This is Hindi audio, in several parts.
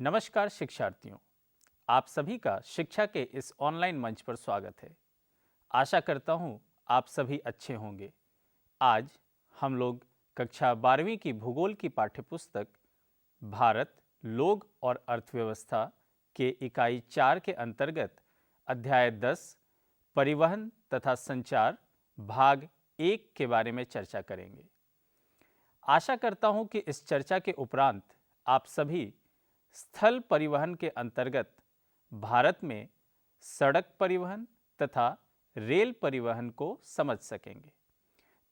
नमस्कार शिक्षार्थियों, आप सभी का शिक्षा के इस ऑनलाइन मंच पर स्वागत है। आशा करता हूँ आप सभी अच्छे होंगे। आज हम लोग कक्षा 12वीं की भूगोल की पाठ्यपुस्तक भारत, लोग और अर्थव्यवस्था के इकाई 4 के अंतर्गत अध्याय 10 परिवहन तथा संचार भाग 1 के बारे में चर्चा करेंगे। आशा करता हूँ कि इस चर्चा के उपरांत आप सभी स्थल परिवहन के अंतर्गत भारत में सड़क परिवहन तथा रेल परिवहन को समझ सकेंगे।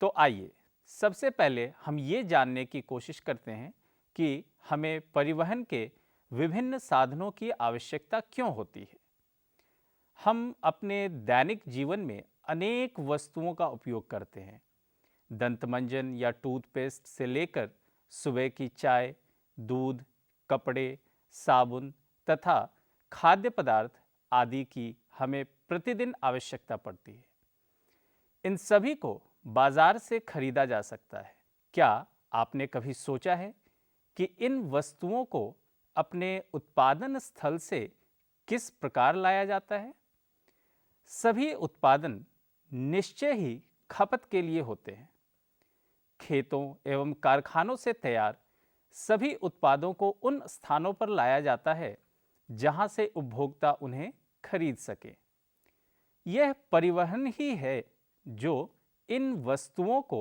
तो आइए सबसे पहले हम ये जानने की कोशिश करते हैं कि हमें परिवहन के विभिन्न साधनों की आवश्यकता क्यों होती है। हम अपने दैनिक जीवन में अनेक वस्तुओं का उपयोग करते हैं। दंतमंजन या टूथपेस्ट से लेकर सुबह की चाय, दूध, कपड़े, साबुन तथा खाद्य पदार्थ आदि की हमें प्रतिदिन आवश्यकता पड़ती है। इन सभी को बाजार से खरीदा जा सकता है। क्या आपने कभी सोचा है कि इन वस्तुओं को अपने उत्पादन स्थल से किस प्रकार लाया जाता है? सभी उत्पादन निश्चय ही खपत के लिए होते हैं। खेतों एवं कारखानों से तैयार सभी उत्पादों को उन स्थानों पर लाया जाता है जहां से उपभोक्ता उन्हें खरीद सके। यह परिवहन ही है जो इन वस्तुओं को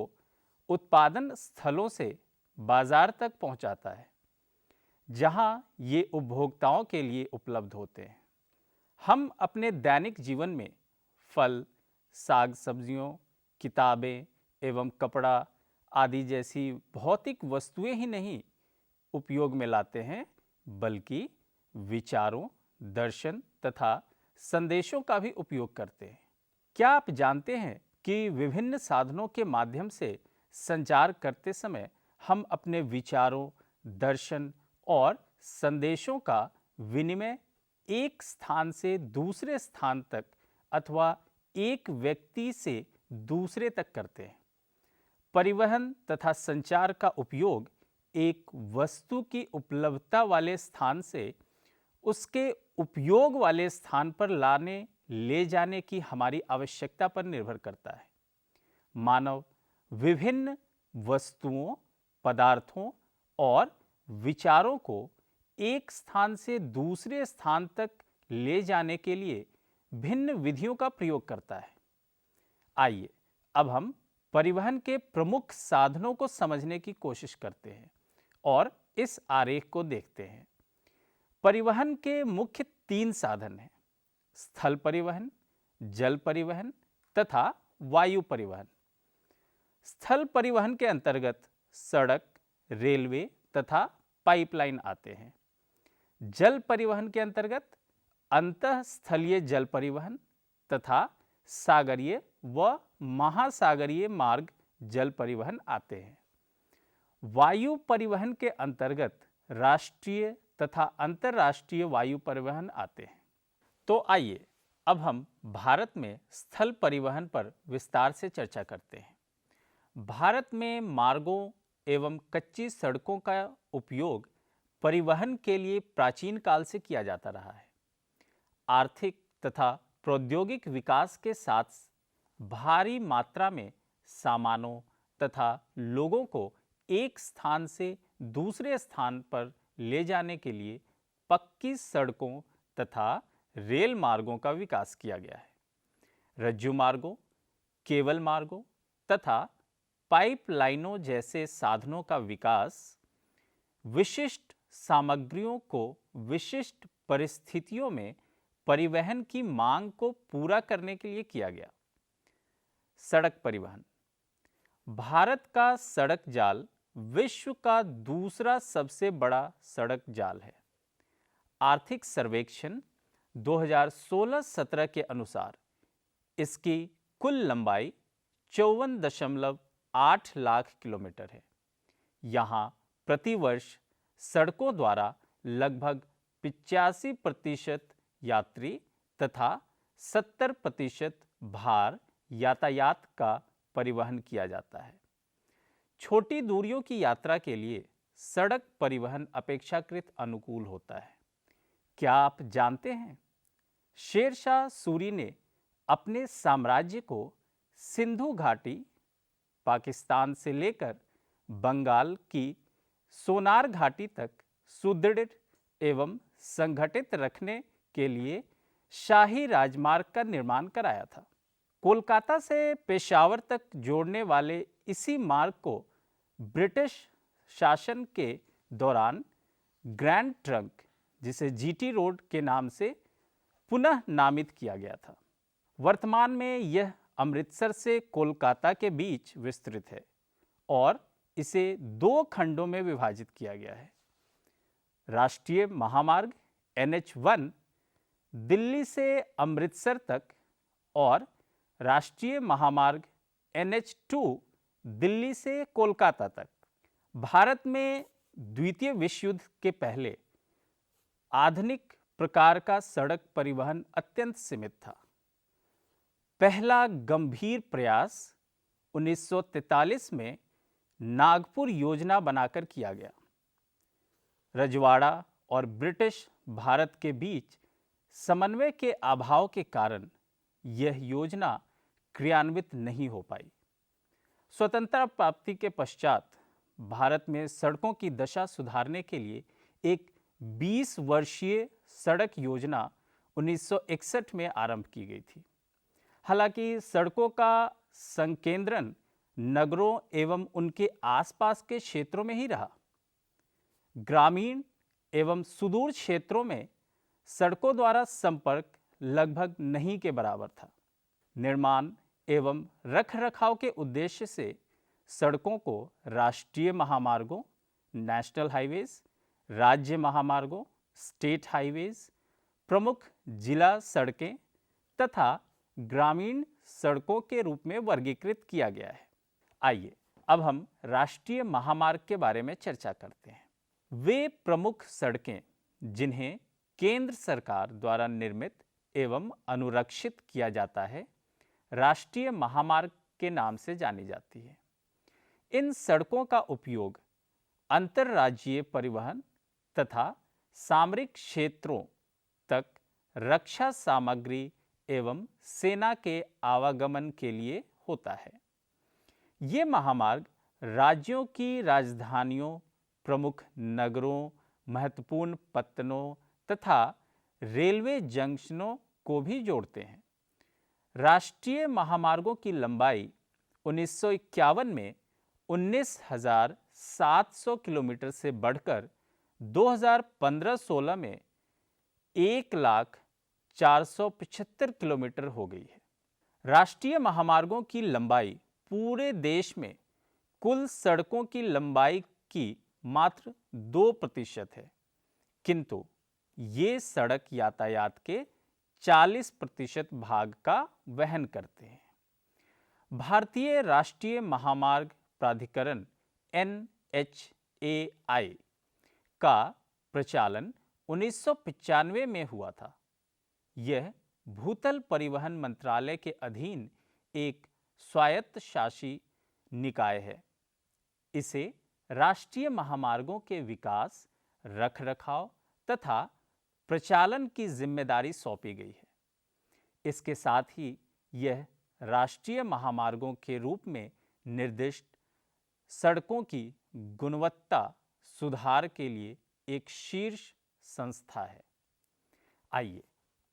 उत्पादन स्थलों से बाजार तक पहुंचाता है, जहां ये उपभोक्ताओं के लिए उपलब्ध होते हैं। हम अपने दैनिक जीवन में फल, साग सब्जियों, किताबें एवं कपड़ा आदि जैसी भौतिक वस्तुएं ही नहीं उपयोग में लाते हैं, बल्कि विचारों, दर्शन तथा संदेशों का भी उपयोग करते हैं। क्या आप जानते हैं कि विभिन्न साधनों के माध्यम से संचार करते समय हम अपने विचारों, दर्शन और संदेशों का विनिमय एक स्थान से दूसरे स्थान तक अथवा एक व्यक्ति से दूसरे तक करते हैं। परिवहन तथा संचार का उपयोग एक वस्तु की उपलब्धता वाले स्थान से उसके उपयोग वाले स्थान पर लाने ले जाने की हमारी आवश्यकता पर निर्भर करता है। मानव विभिन्न वस्तुओं, पदार्थों और विचारों को एक स्थान से दूसरे स्थान तक ले जाने के लिए भिन्न विधियों का प्रयोग करता है। आइए अब हम परिवहन के प्रमुख साधनों को समझने की कोशिश करते हैं और इस आरेख को देखते हैं। परिवहन के मुख्य 3 साधन हैं: स्थल परिवहन, जल परिवहन तथा वायु परिवहन। स्थल परिवहन के अंतर्गत सड़क, रेलवे तथा पाइपलाइन आते हैं। जल परिवहन के अंतर्गत अंतःस्थलीय जल परिवहन तथा सागरीय व महासागरीय मार्ग जल परिवहन आते हैं। वायु परिवहन के अंतर्गत राष्ट्रीय तथा अंतर्राष्ट्रीय वायु परिवहन आते हैं। तो आइए अब हम भारत में स्थल परिवहन पर विस्तार से चर्चा करते हैं। भारत में मार्गों एवं कच्ची सड़कों का उपयोग परिवहन के लिए प्राचीन काल से किया जाता रहा है। आर्थिक तथा प्रौद्योगिक विकास के साथ भारी मात्रा में सामानों तथा लोगों को एक स्थान से दूसरे स्थान पर ले जाने के लिए पक्की सड़कों तथा रेल मार्गों का विकास किया गया है। रज्जु मार्गों, केबल मार्गों तथा पाइपलाइनों जैसे साधनों का विकास विशिष्ट सामग्रियों को विशिष्ट परिस्थितियों में परिवहन की मांग को पूरा करने के लिए किया गया। सड़क परिवहन। भारत का सड़क जाल विश्व का दूसरा सबसे बड़ा सड़क जाल है। आर्थिक सर्वेक्षण 2016-17 के अनुसार इसकी कुल लंबाई 54.8 लाख किलोमीटर है। यहाँ प्रतिवर्ष सड़कों द्वारा लगभग 85% यात्री तथा 70% भार यातायात का परिवहन किया जाता है। छोटी दूरियों की यात्रा के लिए सड़क परिवहन अपेक्षाकृत अनुकूल होता है। क्या आप जानते हैं, शेरशाह सूरी ने अपने साम्राज्य को सिंधु घाटी, पाकिस्तान से लेकर बंगाल की सोनार घाटी तक सुदृढ़ एवं संगठित रखने के लिए शाही राजमार्ग का निर्माण कराया था। कोलकाता से पेशावर तक जोड़ने वाले इसी मार्ग को ब्रिटिश शासन के दौरान ग्रैंड ट्रंक, जिसे जीटी रोड के नाम से पुनः नामित किया गया था। वर्तमान में यह अमृतसर से कोलकाता के बीच विस्तृत है और इसे 2 खंडों में विभाजित किया गया है। राष्ट्रीय महामार्ग NH1 दिल्ली से अमृतसर तक और राष्ट्रीय महामार्ग NH2 दिल्ली से कोलकाता तक। भारत में द्वितीय विश्व युद्ध के पहले आधुनिक प्रकार का सड़क परिवहन अत्यंत सीमित था। पहला गंभीर प्रयास 1943 में नागपुर योजना बनाकर किया गया। रजवाड़ा और ब्रिटिश भारत के बीच समन्वय के अभाव के कारण यह योजना क्रियान्वित नहीं हो पाई। स्वतंत्रता प्राप्ति के पश्चात भारत में सड़कों की दशा सुधारने के लिए एक 20 वर्षीय सड़क योजना 1961 में आरंभ की गई थी। हालांकि सड़कों का संकेंद्रण नगरों एवं उनके आसपास के क्षेत्रों में ही रहा। ग्रामीण एवं सुदूर क्षेत्रों में सड़कों द्वारा संपर्क लगभग नहीं के बराबर था। निर्माण एवं रखरखाव के उद्देश्य से सड़कों को राष्ट्रीय महामार्गों, नेशनल हाईवेज, राज्य महामार्गों, स्टेट हाईवेज, प्रमुख जिला सड़कें तथा ग्रामीण सड़कों के रूप में वर्गीकृत किया गया है। आइए अब हम राष्ट्रीय महामार्ग के बारे में चर्चा करते हैं। वे प्रमुख सड़कें जिन्हें केंद्र सरकार द्वारा निर्मित एवं अनुरक्षित किया जाता है, राष्ट्रीय महामार्ग के नाम से जानी जाती है। इन सड़कों का उपयोग अंतर्राज्यीय परिवहन तथा सामरिक क्षेत्रों तक रक्षा सामग्री एवं सेना के आवागमन के लिए होता है। ये महामार्ग राज्यों की राजधानियों, प्रमुख नगरों, महत्वपूर्ण पत्तनों तथा रेलवे जंक्शनों को भी जोड़ते हैं। राष्ट्रीय महामार्गों की लंबाई 1951 में 19,700 किलोमीटर से बढ़कर 2015-16 में 1,04,75 किलोमीटर हो गई है। राष्ट्रीय महामार्गों की लंबाई पूरे देश में कुल सड़कों की लंबाई की मात्र 2% है, किंतु ये सड़क यातायात के 40% भाग का वहन करते हैं। भारतीय राष्ट्रीय महामार्ग प्राधिकरण NHAI का प्रचालन 1995 में हुआ था। यह भूतल परिवहन मंत्रालय के अधीन एक स्वायत्तशासी निकाय है। इसे राष्ट्रीय महामार्गों के विकास, रखरखाव तथा प्रचालन की जिम्मेदारी सौंपी गई है। इसके साथ ही यह राष्ट्रीय महामार्गों के रूप में निर्दिष्ट सड़कों की गुणवत्ता सुधार के लिए एक शीर्ष संस्था है। आइए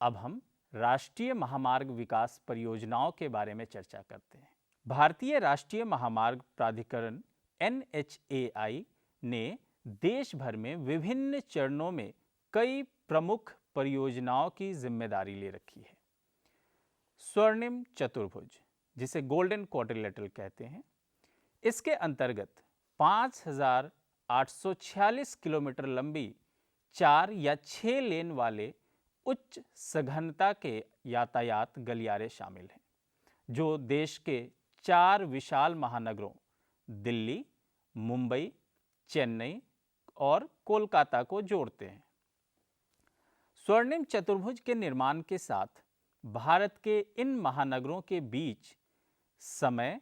अब हम राष्ट्रीय महामार्ग विकास परियोजनाओं के बारे में चर्चा करते हैं। भारतीय राष्ट्रीय महामार्ग प्राधिकरण NHAI ने देश भर में विभिन्न चरणों में कई प्रमुख परियोजनाओं की जिम्मेदारी ले रखी है। स्वर्णिम चतुर्भुज, जिसे गोल्डन क्वाड्रिलेटरल कहते हैं, इसके अंतर्गत 5,846 किलोमीटर लंबी 4 या 6 लेन वाले उच्च सघनता के यातायात गलियारे शामिल हैं, जो देश के 4 विशाल महानगरों दिल्ली, मुंबई, चेन्नई और कोलकाता को जोड़ते हैं। स्वर्णिम चतुर्भुज के निर्माण के साथ भारत के इन महानगरों के बीच समय,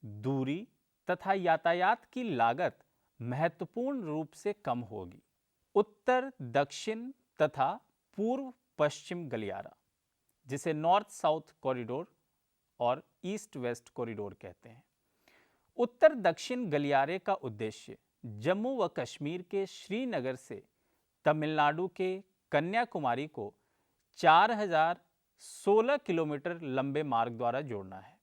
दूरी तथा यातायात की लागत महत्वपूर्ण रूप से कम होगी। उत्तर, दक्षिण तथा पूर्व पश्चिम गलियारा, जिसे नॉर्थ साउथ कॉरिडोर और ईस्ट वेस्ट कॉरिडोर कहते हैं। उत्तर दक्षिण गलियारे का उद्देश्य जम्मू व कश्मीर के श्रीनगर से तमिलनाडु के कन्याकुमारी को 4016 किलोमीटर लंबे मार्ग द्वारा जोड़ना है।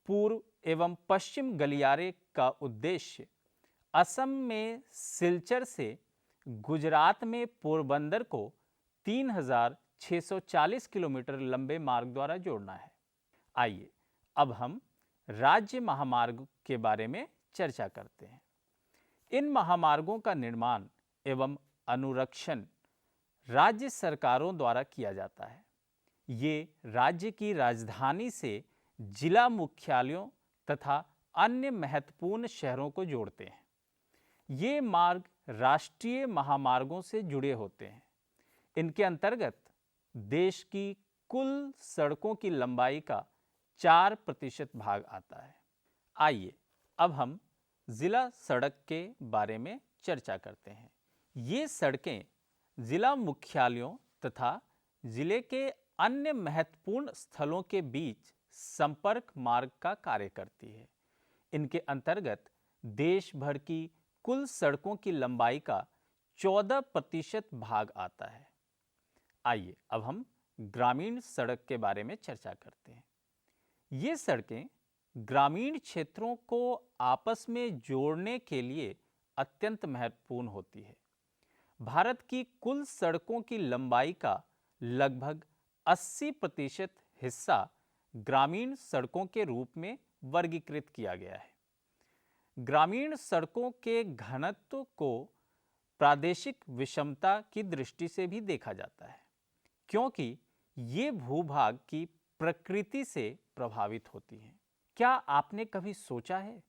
पूर्व एवं पश्चिम गलियारे का उद्देश्य असम में सिलचर से गुजरात में पोरबंदर को 3640 किलोमीटर लंबे मार्ग द्वारा जोड़ना है। आइए अब हम राज्य महामार्ग के बारे में चर्चा करते हैं। इन महामार्गों का निर्माण एवं अनुरक्षण राज्य सरकारों द्वारा किया जाता है। ये राज्य की राजधानी से जिला मुख्यालयों तथा अन्य महत्वपूर्ण शहरों को जोड़ते हैं। ये मार्ग राष्ट्रीय महामार्गों से जुड़े होते हैं। इनके अंतर्गत देश की कुल सड़कों की लंबाई का 4% भाग आता है। आइए अब हम जिला सड़क के बारे में चर्चा करते हैं। ये सड़कें जिला मुख्यालयों तथा जिले के अन्य महत्वपूर्ण स्थलों के बीच संपर्क मार्ग का कार्य करती है। इनके अंतर्गत देश भर की कुल सड़कों की लंबाई का 14% भाग आता है। आइए अब हम ग्रामीण सड़क के बारे में चर्चा करते हैं। ये सड़कें ग्रामीण क्षेत्रों को आपस में जोड़ने के लिए अत्यंत महत्वपूर्ण होती है। भारत की कुल सड़कों की लंबाई का लगभग 80% हिस्सा ग्रामीण सड़कों के रूप में वर्गीकृत किया गया है। ग्रामीण सड़कों के घनत्व को प्रादेशिक विषमता की दृष्टि से भी देखा जाता है, क्योंकि ये भूभाग की प्रकृति से प्रभावित होती हैं। क्या आपने कभी सोचा है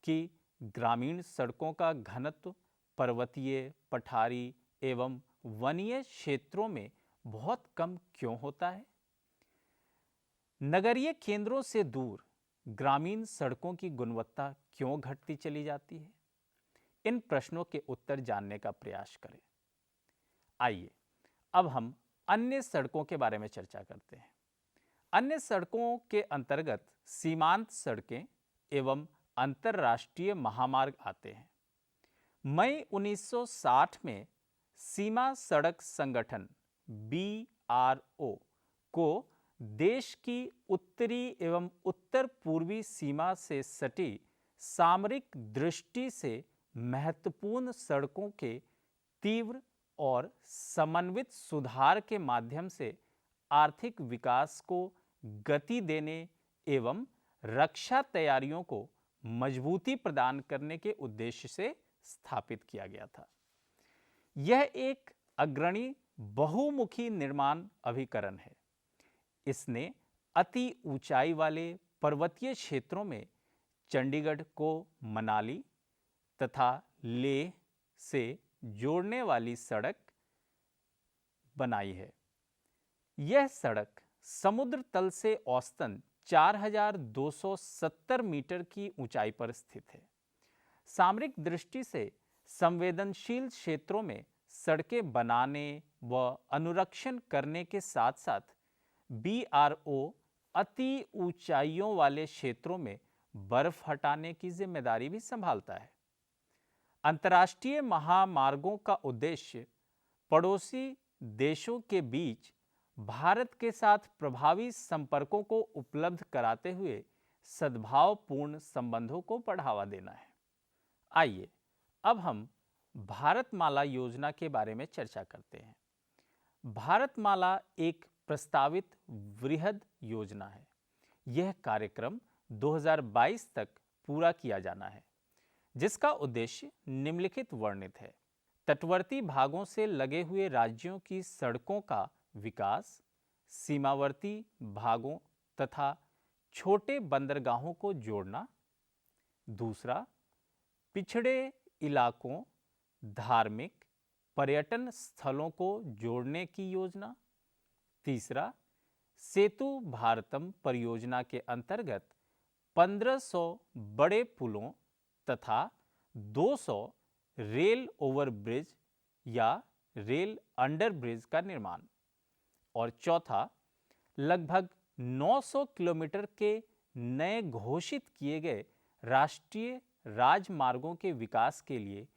कि ग्रामीण सड़कों का घनत्व पर्वतीय, पठारी एवं वनीय क्षेत्रों में बहुत कम क्यों होता है? नगरीय केंद्रों से दूर ग्रामीण सड़कों की गुणवत्ता क्यों घटती चली जाती है? इन प्रश्नों के उत्तर जानने का प्रयास करें। आइए अब हम अन्य सड़कों के बारे में चर्चा करते हैं। अन्य सड़कों के अंतर्गत सीमांत सड़कें एवं अंतर्राष्ट्रीय महामार्ग आते हैं। मई 1960 में सीमा सड़क संगठन BRO को देश की उत्तरी एवं उत्तर पूर्वी सीमा से सटी सामरिक दृष्टि से महत्वपूर्ण सड़कों के तीव्र और समन्वित सुधार के माध्यम से आर्थिक विकास को गति देने एवं रक्षा तैयारियों को मजबूती प्रदान करने के उद्देश्य से स्थापित किया गया था। यह एक अग्रणी बहुमुखी निर्माण अभिकरण है। इसने अति ऊंचाई वाले पर्वतीय क्षेत्रों में चंडीगढ़ को मनाली तथा लेह से जोड़ने वाली सड़क बनाई है। यह सड़क समुद्र तल से औसतन 4270 मीटर की ऊंचाई पर स्थित है। सामरिक दृष्टि से संवेदनशील क्षेत्रों में सड़कें बनाने व अनुरक्षण करने के साथ साथ BRO अति ऊंचाइयों वाले क्षेत्रों में बर्फ हटाने की जिम्मेदारी भी संभालता है। अंतर्राष्ट्रीय महामार्गों का उद्देश्य पड़ोसी देशों के बीच भारत के साथ प्रभावी संपर्कों को उपलब्ध कराते हुए सद्भावपूर्ण संबंधों को बढ़ावा देना है। आइए अब हम भारतमाला योजना के बारे में चर्चा करते हैं। भारतमाला एक प्रस्तावित वृहद योजना है। यह कार्यक्रम 2022 तक पूरा किया जाना है, जिसका उद्देश्य निम्नलिखित वर्णित है। तटवर्ती भागों से लगे हुए राज्यों की सड़कों का विकास, सीमावर्ती भागों तथा छोटे बंदरगाहों को जोड़ना। दूसरा, पिछड़े इलाकों, धार्मिक, पर्यटन स्थलों को जोड़ने की योजना। तीसरा, सेतु भारतम परियोजना के अंतर्गत 1500 बड़े पुलों तथा 200 रेल ओवरब्रिज या रेल अंडरब्रिज का निर्माण। और चौथा, लगभग 900 किलोमीटर के नए घोषित किए गए राष्ट्रीय राजमार्गों के विकास के लिए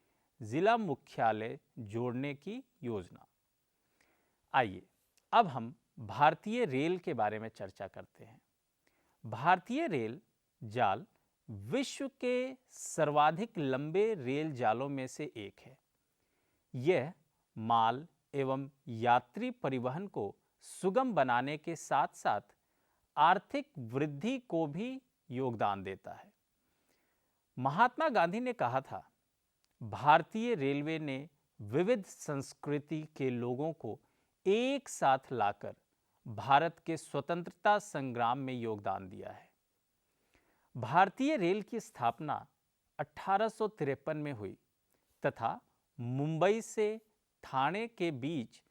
जिला मुख्यालय जोड़ने की योजना। आइए अब हम भारतीय रेल के बारे में चर्चा करते हैं। भारतीय रेल जाल विश्व के सर्वाधिक लंबे रेल जालों में से एक है। यह माल एवं यात्री परिवहन को सुगम बनाने के साथ साथ आर्थिक वृद्धि को भी योगदान देता है। महात्मा गांधी ने कहा था, भारतीय रेलवे ने विविध संस्कृति के लोगों को एक साथ लाकर भारत के स्वतंत्रता संग्राम में योगदान दिया है। भारतीय रेल की स्थापना 1853 में हुई तथा मुंबई से ठाणे के बीच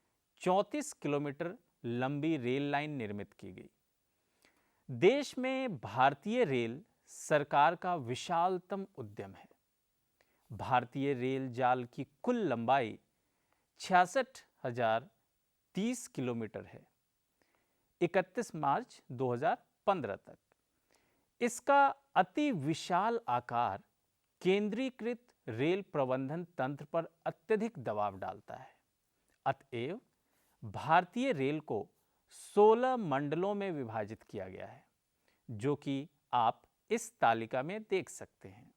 34 किलोमीटर लंबी रेल लाइन निर्मित की गई। देश में भारतीय रेल सरकार का विशालतम उद्यम है। भारतीय रेल जाल की कुल लंबाई 66,030 किलोमीटर है, 31 मार्च 2015 तक। इसका अति विशाल आकार केंद्रीकृत रेल प्रबंधन तंत्र पर अत्यधिक दबाव डालता है। अतएव भारतीय रेल को 16 मंडलों में विभाजित किया गया है, जो कि आप इस तालिका में देख सकते हैं।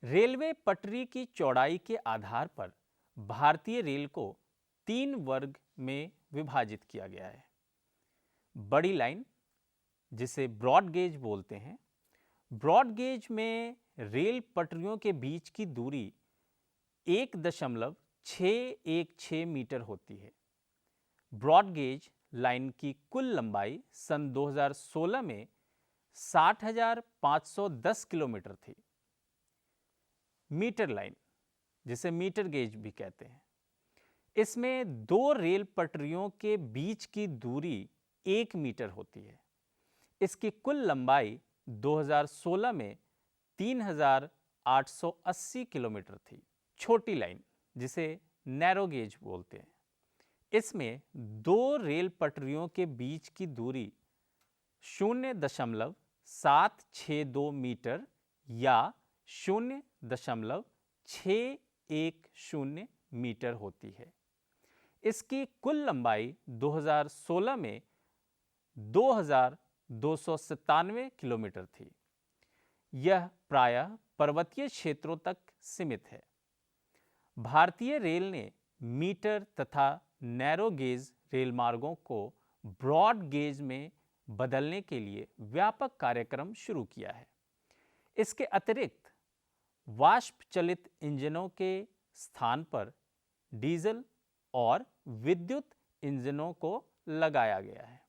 रेलवे पटरी की चौड़ाई के आधार पर भारतीय रेल को 3 वर्ग में विभाजित किया गया है। बड़ी लाइन, जिसे ब्रॉड गेज बोलते हैं। ब्रॉड गेज में रेल पटरियों के बीच की दूरी 1.616 मीटर होती है। ब्रॉड गेज लाइन की कुल लंबाई सन 2016 में 60,510 किलोमीटर थी। मीटर लाइन, जिसे मीटर गेज भी कहते हैं, इसमें 2 रेल पटरियों के बीच की दूरी 1 मीटर होती है। इसकी कुल लंबाई 2016 में 3,880 किलोमीटर थी। छोटी लाइन, जिसे नैरो गेज बोलते हैं, इसमें 2 रेल पटरियों के बीच की दूरी 0.762 मीटर या 0.610 मीटर होती है। इसकी कुल लंबाई 2016 में 2,297 किलोमीटर थी। यह प्रायः पर्वतीय क्षेत्रों तक सीमित है। भारतीय रेल ने मीटर तथा नैरो गेज रेल मार्गों को ब्रॉड गेज में बदलने के लिए व्यापक कार्यक्रम शुरू किया है। इसके अतिरिक्त वाष्प चलित इंजनों के स्थान पर डीजल और विद्युत इंजनों को लगाया गया है।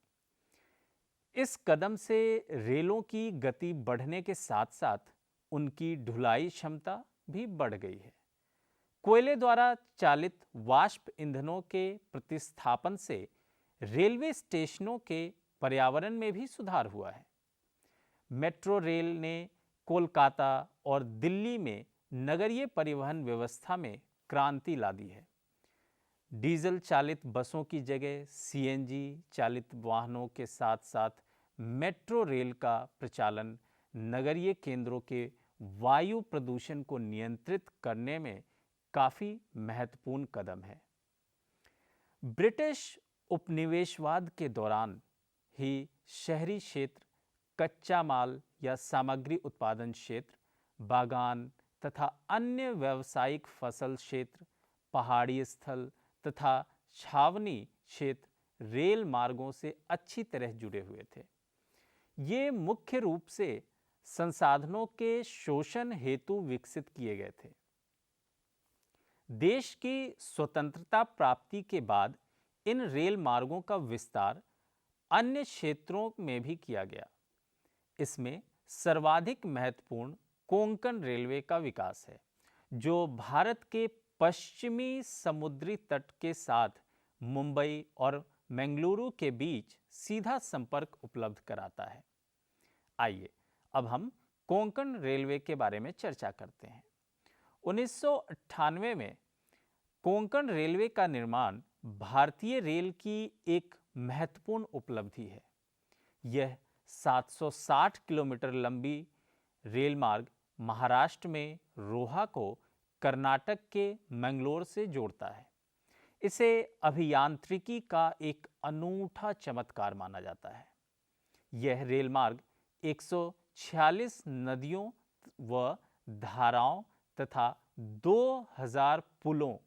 इस कदम से रेलों की गति बढ़ने के साथ साथ उनकी ढुलाई क्षमता भी बढ़ गई है। कोयले द्वारा चालित वाष्प ईंधनों के प्रतिस्थापन से रेलवे स्टेशनों के पर्यावरण में भी सुधार हुआ है। मेट्रो रेल ने कोलकाता और दिल्ली में नगरीय परिवहन व्यवस्था में क्रांति ला दी है। डीजल चालित बसों की जगह सीएनजी चालित वाहनों के साथ साथ मेट्रो रेल का प्रचालन नगरीय केंद्रों के वायु प्रदूषण को नियंत्रित करने में काफी महत्वपूर्ण कदम है। ब्रिटिश उपनिवेशवाद के दौरान ही शहरी क्षेत्र, कच्चा माल या सामग्री उत्पादन क्षेत्र, बागान तथा अन्य व्यावसायिक फसल क्षेत्र, पहाड़ी स्थल तथा छावनी क्षेत्र रेल मार्गों से अच्छी तरह जुड़े हुए थे। ये मुख्य रूप से संसाधनों के शोषण हेतु विकसित किए गए थे। देश की स्वतंत्रता प्राप्ति के बाद इन रेल मार्गों का विस्तार अन्य क्षेत्रों में भी किया गया। इसमें सर्वाधिक महत्वपूर्ण कोंकण रेलवे का विकास है, जो भारत के पश्चिमी समुद्री तट के साथ मुंबई और बेंगलुरु के बीच सीधा संपर्क उपलब्ध कराता है। आइए अब हम कोंकण रेलवे के बारे में चर्चा करते हैं। 1998 में कोंकण रेलवे का निर्माण भारतीय रेल की एक महत्वपूर्ण उपलब्धि है। यह 760 किलोमीटर लंबी रेल मार्ग महाराष्ट्र में रोहा को कर्नाटक के मंगलोर से जोड़ता है। इसे अभियांत्रिकी का एक अनूठा चमत्कार माना जाता है। यह रेल मार्ग 146 नदियों व धाराओं तथा 2000 पुलों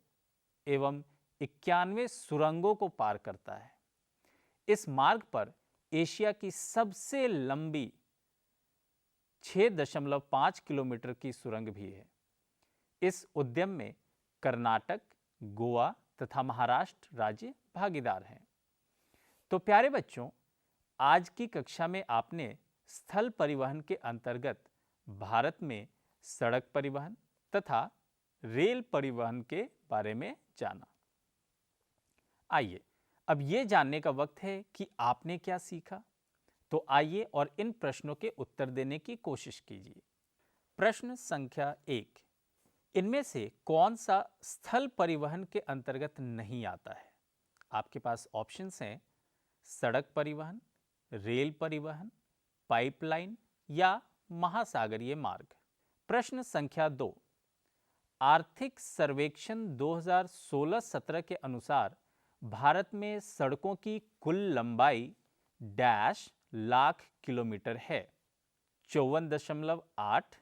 एवं 91 सुरंगों को पार करता है। इस मार्ग पर एशिया की सबसे लंबी 6.5 किलोमीटर की सुरंग भी है। इस उद्यम में कर्नाटक, गोवा तथा महाराष्ट्र राज्य भागीदार हैं। तो प्यारे बच्चों, आज की कक्षा में आपने स्थल परिवहन के अंतर्गत भारत में सड़क परिवहन तथा रेल परिवहन के बारे में जाना। आइए अब ये जानने का वक्त है कि आपने क्या सीखा। तो आइए और इन प्रश्नों के उत्तर देने की कोशिश कीजिए। प्रश्न संख्या 1, इनमें से कौन सा स्थल परिवहन के अंतर्गत नहीं आता है? आपके पास ऑप्शंस हैं सड़क परिवहन, रेल परिवहन, पाइपलाइन या महासागरीय मार्ग। प्रश्न संख्या 2, आर्थिक सर्वेक्षण 2016-17 के अनुसार भारत में सड़कों की कुल लंबाई डैश लाख किलोमीटर है। 54.8,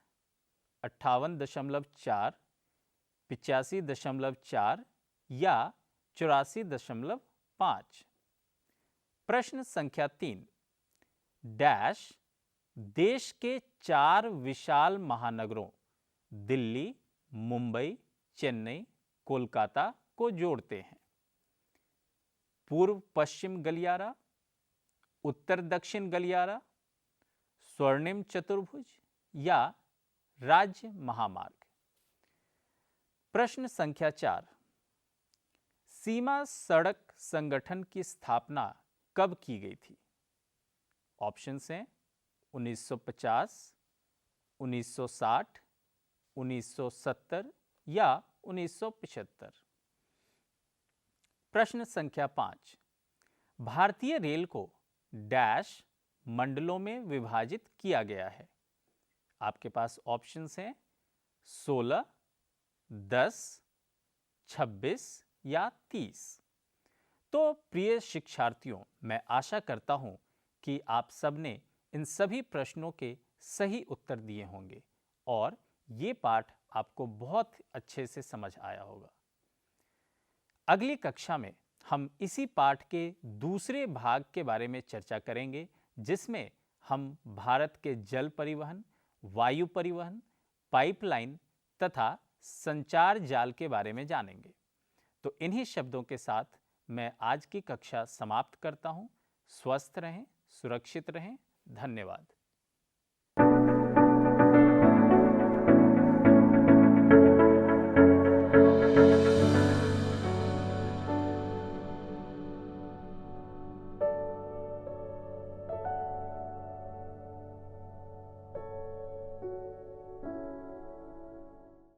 58.4, 85.4 या 84.5। प्रश्न संख्या 3, डैश देश के 4 विशाल महानगरों दिल्ली, मुंबई, चेन्नई, कोलकाता को जोड़ते हैं। पूर्व पश्चिम गलियारा, उत्तर दक्षिण गलियारा, स्वर्णिम चतुर्भुज या राज्य महामार्ग। प्रश्न संख्या 4, सीमा सड़क संगठन की स्थापना कब की गई थी? ऑप्शंस हैं 1950, 1960, 1970 या 1975। प्रश्न संख्या 5, भारतीय रेल को डैश मंडलों में विभाजित किया गया है। आपके पास ऑप्शंस हैं 16, 10, 26 या 30। तो प्रिय शिक्षार्थियों, मैं आशा करता हूं कि आप सबने इन सभी प्रश्नों के सही उत्तर दिए होंगे और ये पाठ आपको बहुत अच्छे से समझ आया होगा। अगली कक्षा में हम इसी पाठ के दूसरे भाग के बारे में चर्चा करेंगे, जिसमें हम भारत के जल परिवहन, वायु परिवहन, पाइपलाइन तथा संचार जाल के बारे में जानेंगे। तो इन्हीं शब्दों के साथ मैं आज की कक्षा समाप्त करता हूं। स्वस्थ रहें, सुरक्षित रहें। धन्यवाद।